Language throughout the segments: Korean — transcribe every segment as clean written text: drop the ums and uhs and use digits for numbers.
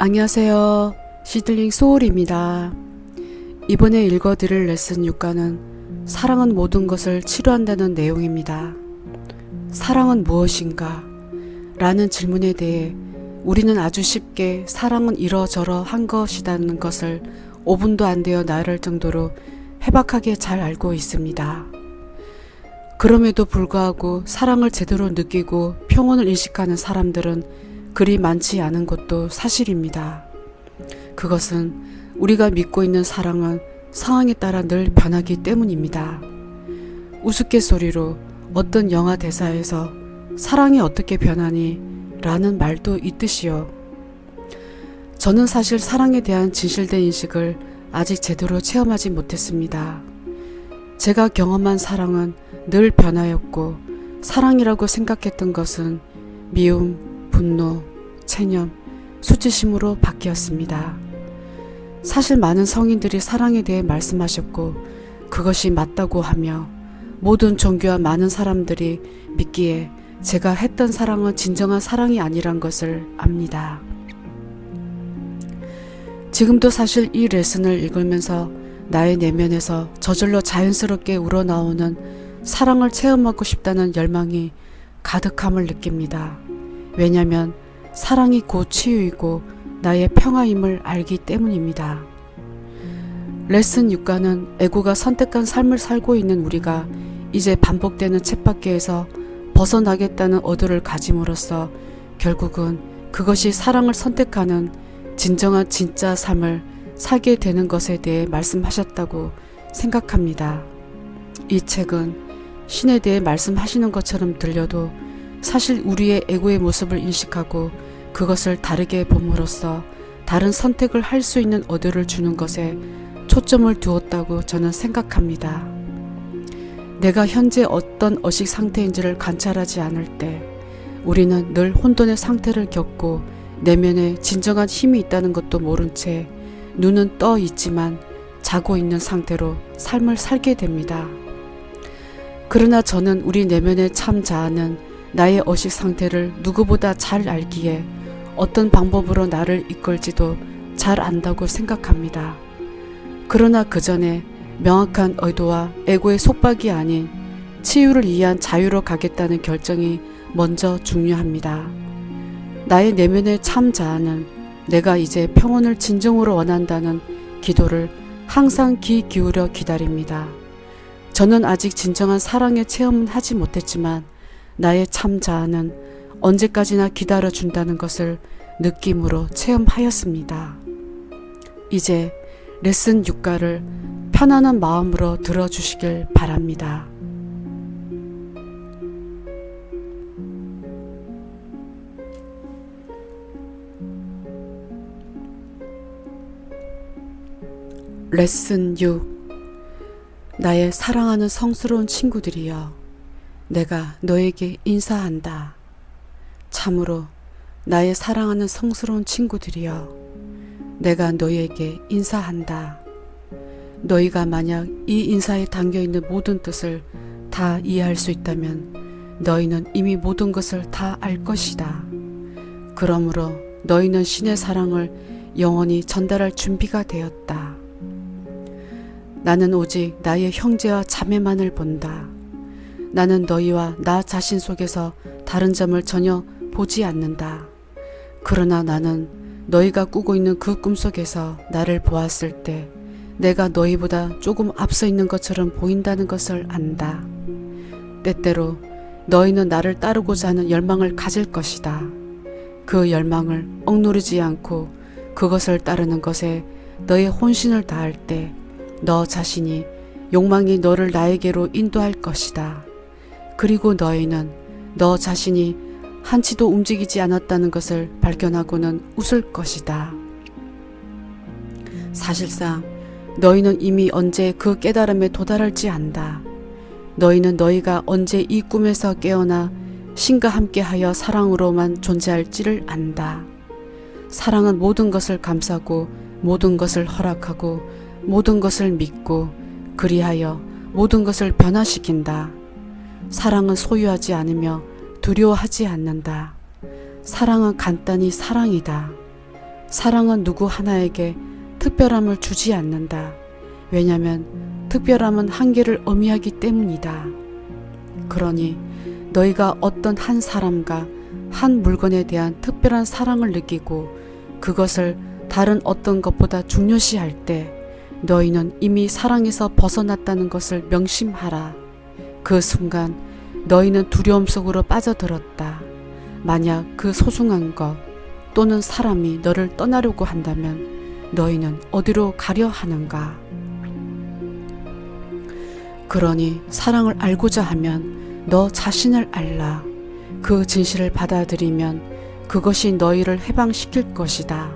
안녕하세요. 시들링 소울입니다. 이번에 읽어드릴 레슨 6과는 사랑은 모든 것을 치료한다는 내용입니다. 사랑은 무엇인가? 라는 질문에 대해 우리는 아주 쉽게 사랑은 이러저러 한 것이라는 것을 5분도 안 되어 나를 정도로 해박하게 잘 알고 있습니다. 그럼에도 불구하고 사랑을 제대로 느끼고 평온을 인식하는 사람들은 그리 많지 않은 것도 사실입니다. 그것은 우리가 믿고 있는 사랑은 상황에 따라 늘 변하기 때문입니다. 우스갯소리로 어떤 영화 대사에서 사랑이 어떻게 변하니? 라는 말도 있듯이요. 저는 사실 사랑에 대한 진실된 인식을 아직 제대로 체험하지 못했습니다. 제가 경험한 사랑은 늘 변화였고 사랑이라고 생각했던 것은 미움, 분노, 체념, 수치심으로 바뀌었습니다. 사실 많은 성인들이 사랑에 대해 말씀하셨고 그것이 맞다고 하며 모든 종교와 많은 사람들이 믿기에 제가 했던 사랑은 진정한 사랑이 아니란 것을 압니다. 지금도 사실 이 레슨을 읽으면서 나의 내면에서 저절로 자연스럽게 우러나오는 사랑을 체험하고 싶다는 열망이 가득함을 느낍니다. 왜냐하면 사랑이 곧 치유이고 나의 평화임을 알기 때문입니다. 레슨 6과는 에고가 선택한 삶을 살고 있는 우리가 이제 반복되는 쳇바퀴에서 벗어나겠다는 어두를 가짐으로써 결국은 그것이 사랑을 선택하는 진정한 진짜 삶을 살게 되는 것에 대해 말씀하셨다고 생각합니다. 이 책은 신에 대해 말씀하시는 것처럼 들려도 사실 우리의 에고의 모습을 인식하고 그것을 다르게 봄으로써 다른 선택을 할 수 있는 어디를 주는 것에 초점을 두었다고 저는 생각합니다. 내가 현재 어떤 의식 상태인지를 관찰하지 않을 때 우리는 늘 혼돈의 상태를 겪고 내면에 진정한 힘이 있다는 것도 모른 채 눈은 떠 있지만 자고 있는 상태로 삶을 살게 됩니다. 그러나 저는 우리 내면의 참 자아는 나의 의식 상태를 누구보다 잘 알기에 어떤 방법으로 나를 이끌지도 잘 안다고 생각합니다. 그러나 그 전에 명확한 의도와 에고의 속박이 아닌 치유를 위한 자유로 가겠다는 결정이 먼저 중요합니다. 나의 내면의 참 자아는 내가 이제 평온을 진정으로 원한다는 기도를 항상 귀 기울여 기다립니다. 저는 아직 진정한 사랑의 체험은 하지 못했지만 나의 참 자아는 언제까지나 기다려준다는 것을 느낌으로 체험하였습니다. 이제 레슨 6과를 편안한 마음으로 들어주시길 바랍니다. 레슨 6. 나의 사랑하는 성스러운 친구들이여, 내가 너에게 인사한다. 참으로 나의 사랑하는 성스러운 친구들이여, 내가 너희에게 인사한다. 너희가 만약 이 인사에 담겨있는 모든 뜻을 다 이해할 수 있다면 너희는 이미 모든 것을 다 알 것이다. 그러므로 너희는 신의 사랑을 영원히 전달할 준비가 되었다. 나는 오직 나의 형제와 자매만을 본다. 나는 너희와 나 자신 속에서 다른 점을 전혀 보지 않는다. 그러나 나는 너희가 꾸고 있는 그 꿈속에서 나를 보았을 때 내가 너희보다 조금 앞서 있는 것처럼 보인다는 것을 안다. 때때로 너희는 나를 따르고자 하는 열망을 가질 것이다. 그 열망을 억누르지 않고 그것을 따르는 것에 너의 혼신을 다할 때 너 자신이 욕망이 너를 나에게로 인도할 것이다. 그리고 너희는 너 자신이 한치도 움직이지 않았다는 것을 발견하고는 웃을 것이다. 사실상 너희는 이미 언제 그 깨달음에 도달할지 안다. 너희는 너희가 언제 이 꿈에서 깨어나 신과 함께하여 사랑으로만 존재할지를 안다. 사랑은 모든 것을 감싸고 모든 것을 허락하고 모든 것을 믿고 그리하여 모든 것을 변화시킨다. 사랑은 소유하지 않으며 두려워하지 않는다. 사랑은 간단히 사랑이다. 사랑은 누구 하나에게 특별함을 주지 않는다. 왜냐하면 특별함은 한계를 의미하기 때문이다. 그러니 너희가 어떤 한 사람과 한 물건에 대한 특별한 사랑을 느끼고 그것을 다른 어떤 것보다 중요시할 때 너희는 이미 사랑에서 벗어났다는 것을 명심하라. 그 순간 너희는 두려움 속으로 빠져들었다. 만약 그 소중한 것 또는 사람이 너를 떠나려고 한다면 너희는 어디로 가려 하는가? 그러니 사랑을 알고자 하면 너 자신을 알라. 그 진실을 받아들이면 그것이 너희를 해방시킬 것이다.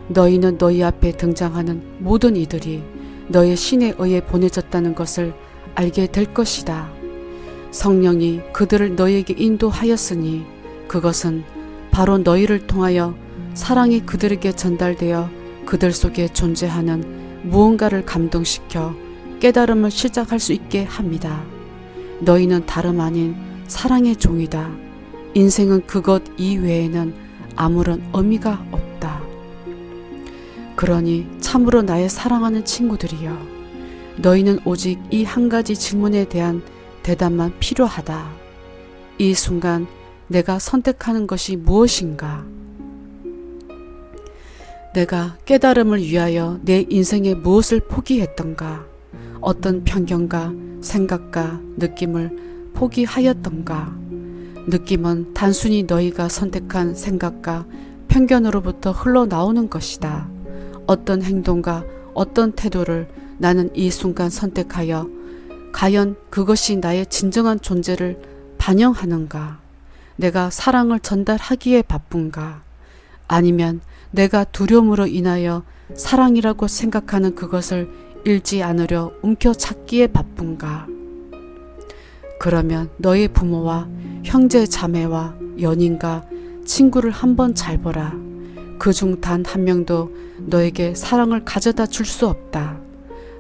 너희는 너희 앞에 등장하는 모든 이들이 너의 신에 의해 보내졌다는 것을 알게 될 것이다. 성령이 그들을 너희에게 인도하였으니 그것은 바로 너희를 통하여 사랑이 그들에게 전달되어 그들 속에 존재하는 무언가를 감동시켜 깨달음을 시작할 수 있게 합니다. 너희는 다름 아닌 사랑의 종이다. 인생은 그것 이외에는 아무런 의미가 없다. 그러니 참으로 나의 사랑하는 친구들이여, 너희는 오직 이 한 가지 질문에 대한 대답만 필요하다. 이 순간 내가 선택하는 것이 무엇인가? 내가 깨달음을 위하여 내 인생에 무엇을 포기했던가? 어떤 편견과 생각과 느낌을 포기하였던가? 느낌은 단순히 너희가 선택한 생각과 편견으로부터 흘러나오는 것이다. 어떤 행동과 어떤 태도를 나는 이 순간 선택하여 과연 그것이 나의 진정한 존재를 반영하는가? 내가 사랑을 전달하기에 바쁜가? 아니면 내가 두려움으로 인하여 사랑이라고 생각하는 그것을 잃지 않으려 움켜잡기에 바쁜가? 그러면 너의 부모와 형제 자매와 연인과 친구를 한번 잘 보라. 그중 단 한 명도 너에게 사랑을 가져다 줄 수 없다.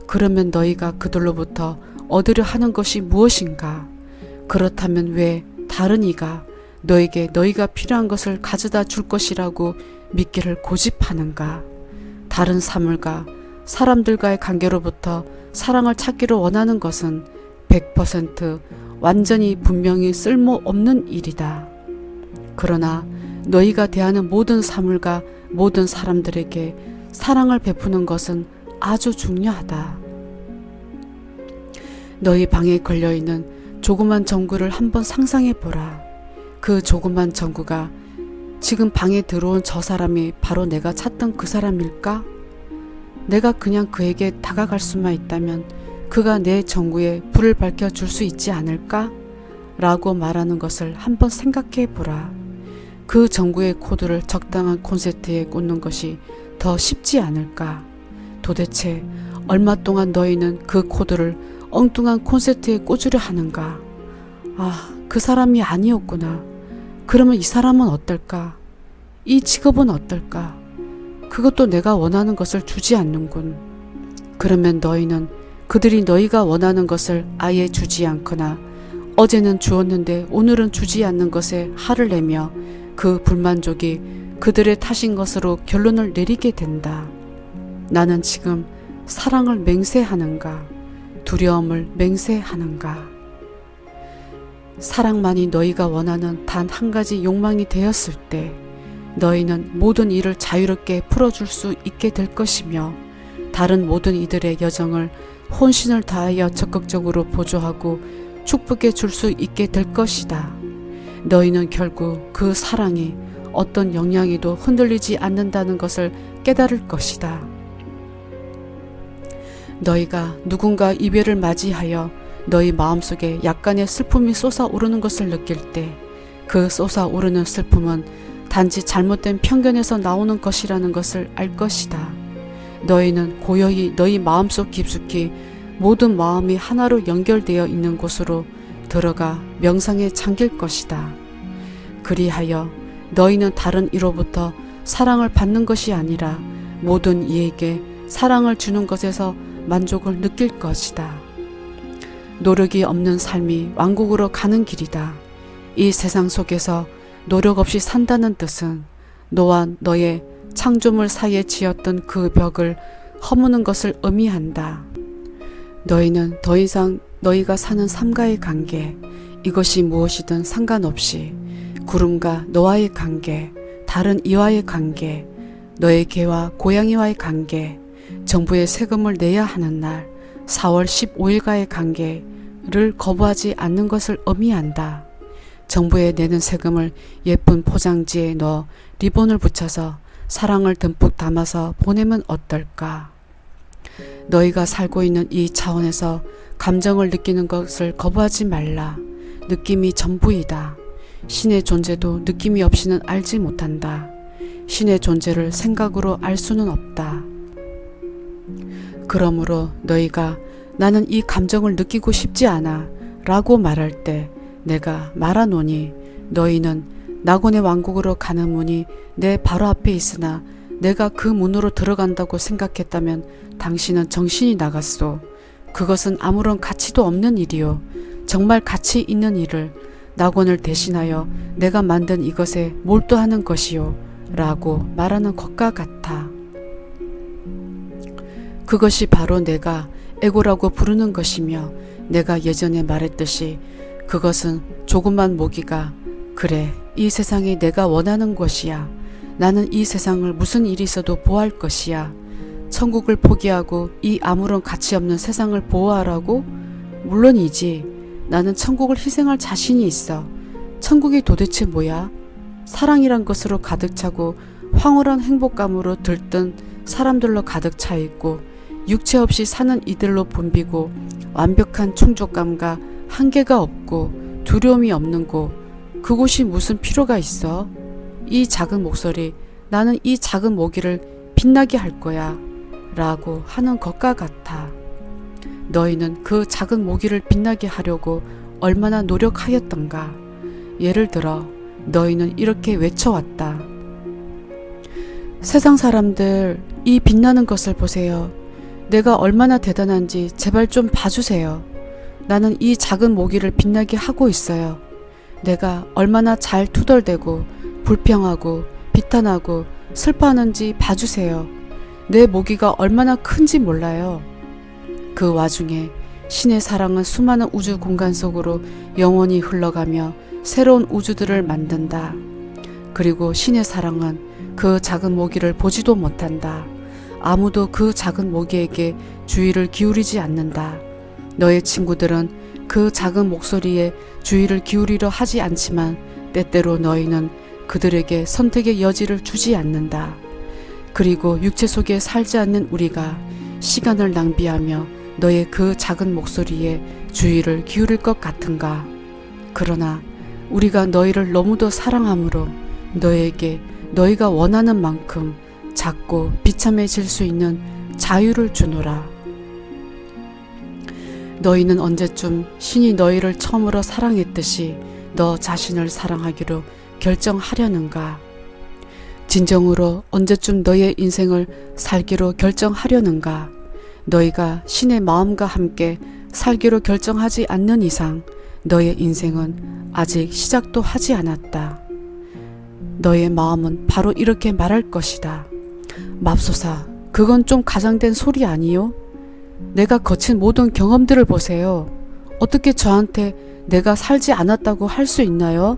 그러면 너희가 그들로부터 얻으려 하는 것이 무엇인가? 그렇다면 왜 다른 이가 너에게 너희가 필요한 것을 가져다 줄 것이라고 믿기를 고집하는가? 다른 사물과 사람들과의 관계로부터 사랑을 찾기를 원하는 것은 100% 완전히 분명히 쓸모없는 일이다. 그러나 너희가 대하는 모든 사물과 모든 사람들에게 사랑을 베푸는 것은 아주 중요하다. 너희 방에 걸려있는 조그만 전구를 한번 상상해 보라. 그 조그만 전구가 지금 방에 들어온 저 사람이 바로 내가 찾던 그 사람일까? 내가 그냥 그에게 다가갈 수만 있다면 그가 내 전구에 불을 밝혀줄 수 있지 않을까? 라고 말하는 것을 한번 생각해 보라. 그 전구의 코드를 적당한 콘센트에 꽂는 것이 더 쉽지 않을까? 도대체 얼마 동안 너희는 그 코드를 엉뚱한 콘센트에 꽂으려 하는가? 아, 그 사람이 아니었구나. 그러면 이 사람은 어떨까? 이 직업은 어떨까? 그것도 내가 원하는 것을 주지 않는군. 그러면 너희는 그들이 너희가 원하는 것을 아예 주지 않거나 어제는 주었는데 오늘은 주지 않는 것에 화를 내며 그 불만족이 그들의 탓인 것으로 결론을 내리게 된다. 나는 지금 사랑을 맹세하는가? 두려움을 맹세하는가? 사랑만이 너희가 원하는 단 한 가지 욕망이 되었을 때 너희는 모든 일을 자유롭게 풀어줄 수 있게 될 것이며 다른 모든 이들의 여정을 혼신을 다하여 적극적으로 보조하고 축복해 줄 수 있게 될 것이다. 너희는 결국 그 사랑이 어떤 영향에도 흔들리지 않는다는 것을 깨달을 것이다. 너희가 누군가 이별을 맞이하여 너희 마음속에 약간의 슬픔이 솟아오르는 것을 느낄 때 그 솟아오르는 슬픔은 단지 잘못된 편견에서 나오는 것이라는 것을 알 것이다. 너희는 고요히 너희 마음속 깊숙이 모든 마음이 하나로 연결되어 있는 곳으로 들어가 명상에 잠길 것이다. 그리하여 너희는 다른 이로부터 사랑을 받는 것이 아니라 모든 이에게 사랑을 주는 것에서 만족을 느낄 것이다. 노력이 없는 삶이 왕국으로 가는 길이다. 이 세상 속에서 노력 없이 산다는 뜻은 너와 너의 창조물 사이에 지었던 그 벽을 허무는 것을 의미한다. 너희는 더 이상 너희가 사는 삶과의 관계, 이것이 무엇이든 상관없이 구름과 너와의 관계, 다른 이와의 관계, 너의 개와 고양이와의 관계, 정부에 세금을 내야 하는 날 4월 15일과의 관계를 거부하지 않는 것을 의미한다. 정부에 내는 세금을 예쁜 포장지에 넣어 리본을 붙여서 사랑을 듬뿍 담아서 보내면 어떨까? 너희가 살고 있는 이 차원에서 감정을 느끼는 것을 거부하지 말라. 느낌이 전부이다. 신의 존재도 느낌이 없이는 알지 못한다. 신의 존재를 생각으로 알 수는 없다. 그러므로 너희가 나는 이 감정을 느끼고 싶지 않아 라고 말할 때 내가 말하노니 너희는 낙원의 왕국으로 가는 문이 내 바로 앞에 있으나 내가 그 문으로 들어간다고 생각했다면 당신은 정신이 나갔소. 그것은 아무런 가치도 없는 일이요. 정말 가치 있는 일을 낙원을 대신하여 내가 만든 이것에 몰두하는 것이요. 라고 말하는 것과 같아. 그것이 바로 내가 에고라고 부르는 것이며 내가 예전에 말했듯이 그것은 조그만 모기가 그래 이 세상이 내가 원하는 것이야. 나는 이 세상을 무슨 일이 있어도 보호할 것이야. 천국을 포기하고 이 아무런 가치 없는 세상을 보호하라고? 물론이지. 나는 천국을 희생할 자신이 있어. 천국이 도대체 뭐야? 사랑이란 것으로 가득 차고 황홀한 행복감으로 들뜬 사람들로 가득 차 있고 육체 없이 사는 이들로 붐비고 완벽한 충족감과 한계가 없고 두려움이 없는 곳. 그곳이 무슨 필요가 있어? 이 작은 목소리, 나는 이 작은 모기를 빛나게 할 거야. 라고 하는 것과 같아. 너희는 그 작은 모기를 빛나게 하려고 얼마나 노력하였던가. 예를 들어 너희는 이렇게 외쳐왔다. 세상 사람들, 이 빛나는 것을 보세요. 내가 얼마나 대단한지 제발 좀 봐주세요. 나는 이 작은 모기를 빛나게 하고 있어요. 내가 얼마나 잘 투덜대고 불평하고 비탄하고 슬퍼하는지 봐주세요. 내 모기가 얼마나 큰지 몰라요. 그 와중에 신의 사랑은 수많은 우주 공간 속으로 영원히 흘러가며 새로운 우주들을 만든다. 그리고 신의 사랑은 그 작은 모기를 보지도 못한다. 아무도 그 작은 모기에게 주의를 기울이지 않는다. 너의 친구들은 그 작은 목소리에 주의를 기울이려 하지 않지만 때때로 너희는 그들에게 선택의 여지를 주지 않는다. 그리고 육체 속에 살지 않는 우리가 시간을 낭비하며 너의 그 작은 목소리에 주의를 기울일 것 같은가? 그러나 우리가 너희를 너무도 사랑하므로 너에게 너희가 원하는 만큼 작고 비참해질 수 있는 자유를 주노라. 너희는 언제쯤 신이 너희를 처음으로 사랑했듯이 너 자신을 사랑하기로 결정하려는가? 진정으로 언제쯤 너의 인생을 살기로 결정하려는가? 너희가 신의 마음과 함께 살기로 결정하지 않는 이상 너의 인생은 아직 시작도 하지 않았다. 너의 마음은 바로 이렇게 말할 것이다. 맙소사, 그건 좀 가장된 소리 아니요? 내가 거친 모든 경험들을 보세요. 어떻게 저한테 내가 살지 않았다고 할 수 있나요?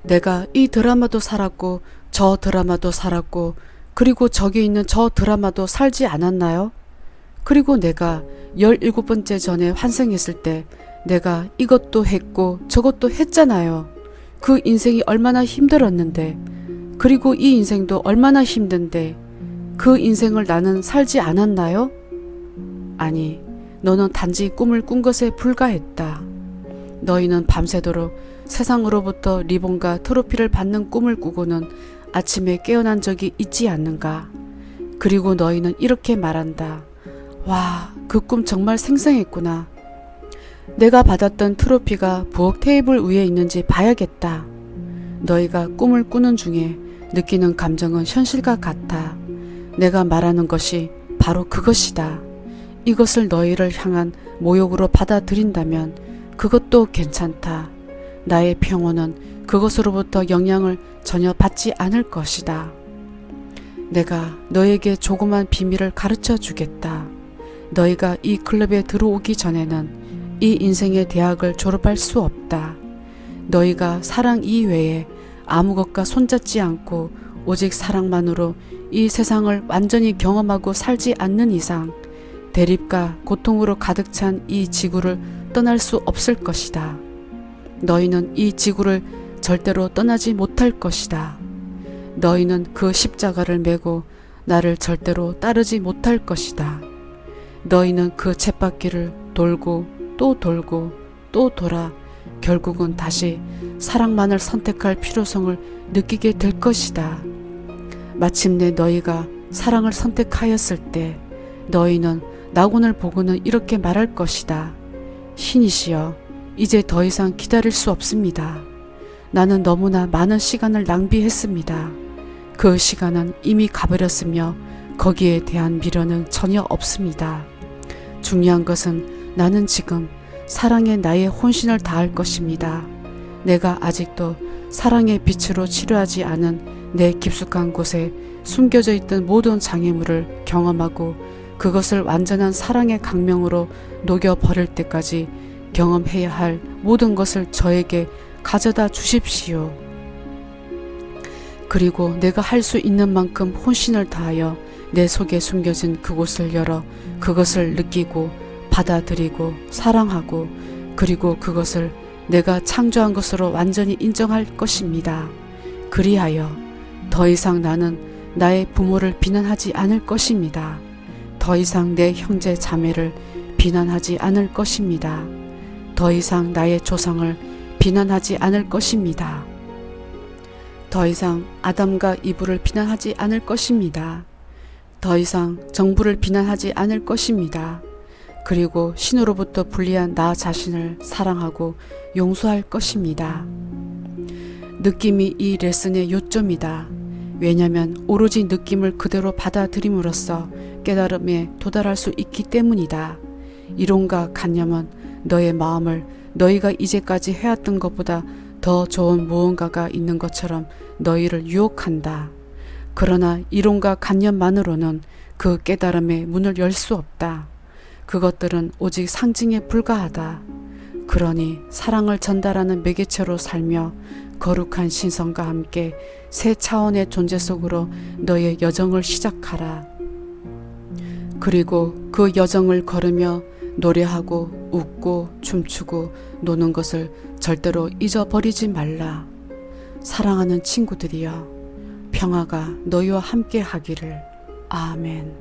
내가 이 드라마도 살았고 저 드라마도 살았고 그리고 저기 있는 저 드라마도 살지 않았나요? 그리고 내가 17번째 전에 환생했을 때 내가 이것도 했고 저것도 했잖아요. 그 인생이 얼마나 힘들었는데, 그리고 이 인생도 얼마나 힘든데 그 인생을 나는 살지 않았나요? 아니, 너는 단지 꿈을 꾼 것에 불과했다. 너희는 밤새도록 세상으로부터 리본과 트로피를 받는 꿈을 꾸고는 아침에 깨어난 적이 있지 않는가? 그리고 너희는 이렇게 말한다. 와, 그 꿈 정말 생생했구나. 내가 받았던 트로피가 부엌 테이블 위에 있는지 봐야겠다. 너희가 꿈을 꾸는 중에 느끼는 감정은 현실과 같아. 내가 말하는 것이 바로 그것이다. 이것을 너희를 향한 모욕으로 받아들인다면 그것도 괜찮다. 나의 평온은 그것으로부터 영향을 전혀 받지 않을 것이다. 내가 너에게 조그만 비밀을 가르쳐 주겠다. 너희가 이 클럽에 들어오기 전에는 이 인생의 대학을 졸업할 수 없다. 너희가 사랑 이외에 아무것과 손잡지 않고 오직 사랑만으로 이 세상을 완전히 경험하고 살지 않는 이상 대립과 고통으로 가득 찬 이 지구를 떠날 수 없을 것이다. 너희는 이 지구를 절대로 떠나지 못할 것이다. 너희는 그 십자가를 메고 나를 절대로 따르지 못할 것이다. 너희는 그 쳇바퀴를 돌고 또 돌고 또 돌아 결국은 다시 사랑만을 선택할 필요성을 느끼게 될 것이다. 마침내 너희가 사랑을 선택하였을 때 너희는 낙원을 보고는 이렇게 말할 것이다. 신이시여, 이제 더 이상 기다릴 수 없습니다. 나는 너무나 많은 시간을 낭비했습니다. 그 시간은 이미 가버렸으며 거기에 대한 미련은 전혀 없습니다. 중요한 것은 나는 지금 사랑에 나의 혼신을 다할 것입니다. 내가 아직도 사랑의 빛으로 치료하지 않은 내 깊숙한 곳에 숨겨져 있던 모든 장애물을 경험하고 그것을 완전한 사랑의 강명으로 녹여버릴 때까지 경험해야 할 모든 것을 저에게 가져다 주십시오. 그리고 내가 할 수 있는 만큼 혼신을 다하여 내 속에 숨겨진 그곳을 열어 그것을 느끼고 받아들이고 사랑하고 그리고 그것을 내가 창조한 것으로 완전히 인정할 것입니다. 그리하여 더 이상 나는 나의 부모를 비난하지 않을 것입니다. 더 이상 내 형제 자매를 비난하지 않을 것입니다. 더 이상 나의 조상을 비난하지 않을 것입니다. 더 이상 아담과 이브를 비난하지 않을 것입니다. 더 이상 정부를 비난하지 않을 것입니다. 그리고 신으로부터 분리한 나 자신을 사랑하고 용서할 것입니다. 느낌이 이 레슨의 요점이다. 왜냐하면 오로지 느낌을 그대로 받아들임으로써 깨달음에 도달할 수 있기 때문이다. 이론과 관념은 너의 마음을 너희가 이제까지 해왔던 것보다 더 좋은 무언가가 있는 것처럼 너희를 유혹한다. 그러나 이론과 관념만으로는 그 깨달음의 문을 열 수 없다. 그것들은 오직 상징에 불과하다. 그러니 사랑을 전달하는 매개체로 살며 거룩한 신성과 함께 새 차원의 존재 속으로 너의 여정을 시작하라. 그리고 그 여정을 걸으며 노래하고 웃고 춤추고 노는 것을 절대로 잊어버리지 말라. 사랑하는 친구들이여, 평화가 너희와 함께 하기를. 아멘.